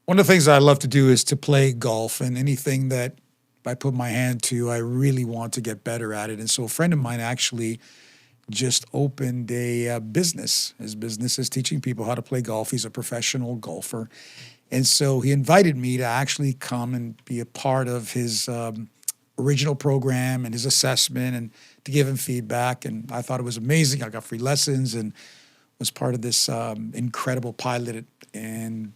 One of the things I love to do is to play golf, and anything that I put my hand to, I really want to get better at it. And so a friend of mine actually just opened a business. His business is teaching people how to play golf. He's a professional golfer. And so he invited me to actually come and be a part of his original program and his assessment and to give him feedback. And I thought it was amazing. I got free lessons and was part of this incredible pilot and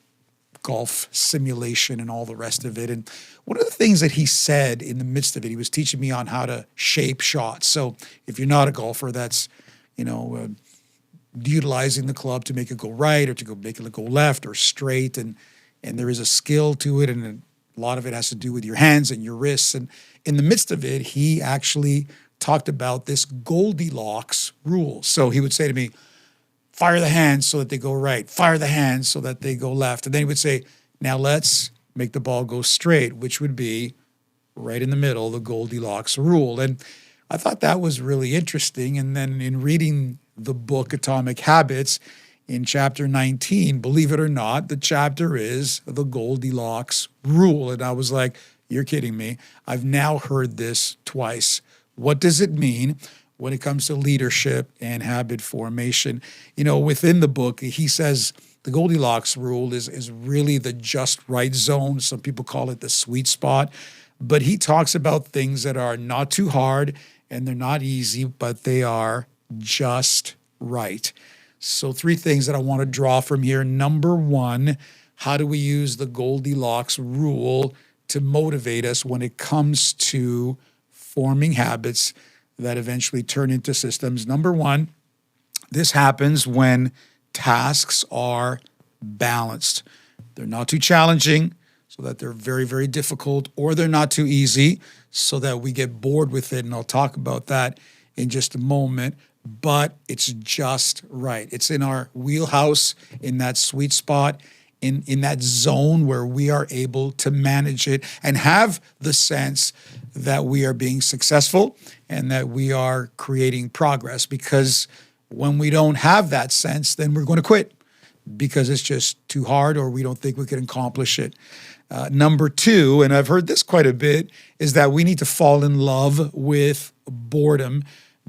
golf simulation and all the rest of it. And one of the things that he said in the midst of it, he was teaching me on how to shape shots. So if you're not a golfer, that's, utilizing the club to make it go right or to make it go left or straight. And there is a skill to it. And a lot of it has to do with your hands and your wrists. And in the midst of it, he actually talked about this Goldilocks rule. So he would say to me, fire the hands so that they go right, fire the hands so that they go left. And then he would say, now let's make the ball go straight, which would be right in the middle, the Goldilocks rule. And I thought that was really interesting. And then in reading the book Atomic Habits, in chapter 19, believe it or not, the chapter is the Goldilocks rule. And I was like, you're kidding me. I've now heard this twice. What does it mean when it comes to leadership and habit formation? Within the book, he says the Goldilocks rule is really the just right zone. Some people call it the sweet spot. But he talks about things that are not too hard and they're not easy, but they are just right. So 3 things that I want to draw from here. Number 1, how do we use the Goldilocks rule to motivate us when it comes to forming habits that eventually turn into systems? Number 1, this happens when tasks are balanced. They're not too challenging so that they're very, very difficult, or they're not too easy so that we get bored with it. And I'll talk about that in just a moment. But it's just right. It's in our wheelhouse, in that sweet spot, in that zone where we are able to manage it and have the sense that we are being successful and that we are creating progress. Because when we don't have that sense, then we're going to quit because it's just too hard or we don't think we can accomplish it. Number 2, and I've heard this quite a bit, is that we need to fall in love with boredom,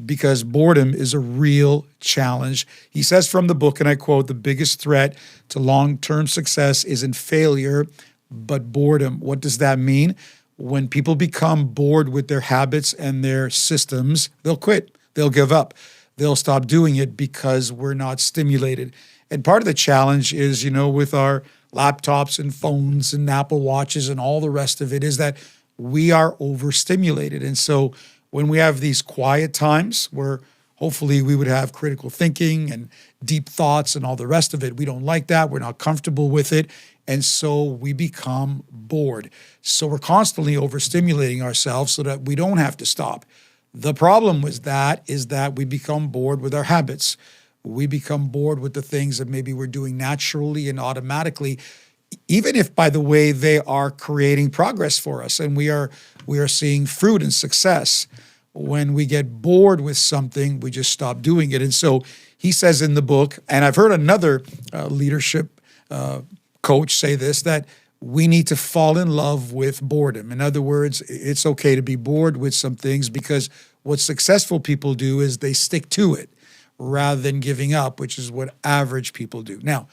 because boredom is a real challenge. He says from the book, and I quote, the biggest threat to long-term success isn't failure, but boredom. What does that mean? When people become bored with their habits and their systems, they'll quit. They'll give up. They'll stop doing it because we're not stimulated. And part of the challenge is, with our laptops and phones and Apple Watches and all the rest of it, is that we are overstimulated. And so when we have these quiet times where hopefully we would have critical thinking and deep thoughts and all the rest of it, we don't like that. We're not comfortable with it. And so we become bored. So we're constantly overstimulating ourselves so that we don't have to stop. The problem with that is that we become bored with our habits. We become bored with the things that maybe we're doing naturally and automatically, even if, by the way, they are creating progress for us and we are seeing fruit and success. When we get bored with something, we just stop doing it. And so he says in the book, and I've heard another leadership coach say this, that we need to fall in love with boredom. In other words, it's okay to be bored with some things, because what successful people do is they stick to it rather than giving up, which is what average people do. Now,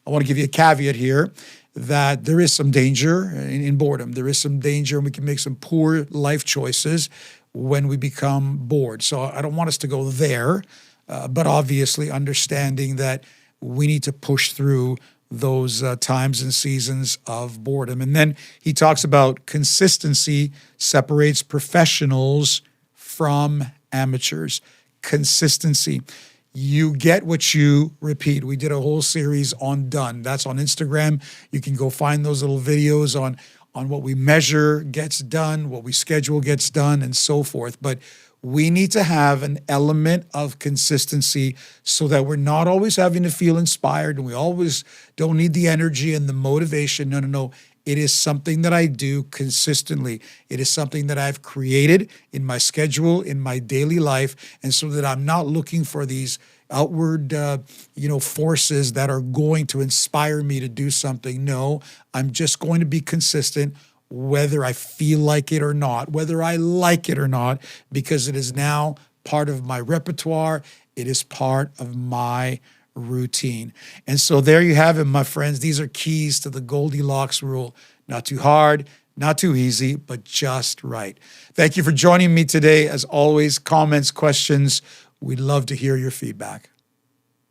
I want to give you a caveat here that there is some danger in boredom. There is some danger, and we can make some poor life choices when we become bored. So I don't want us to go there, but obviously understanding that we need to push through those times and seasons of boredom. And then he talks about consistency separates professionals from amateurs. Consistency. You get what you repeat. We did a whole series on done. That's on Instagram. You can go find those little videos on what we measure gets done, what we schedule gets done, and so forth. But we need to have an element of consistency so that we're not always having to feel inspired, and we always don't need the energy and the motivation. No. It is something that I do consistently. It is something that I've created in my schedule, in my daily life, and so that I'm not looking for these outward, forces that are going to inspire me to do something. No, I'm just going to be consistent, whether I feel like it or not, whether I like it or not, because it is now part of my repertoire. It is part of my routine. And so there you have it, my friends. These are keys to the Goldilocks rule. Not too hard, not too easy, but just right. Thank you for joining me today. As always, comments, questions, we'd love to hear your feedback.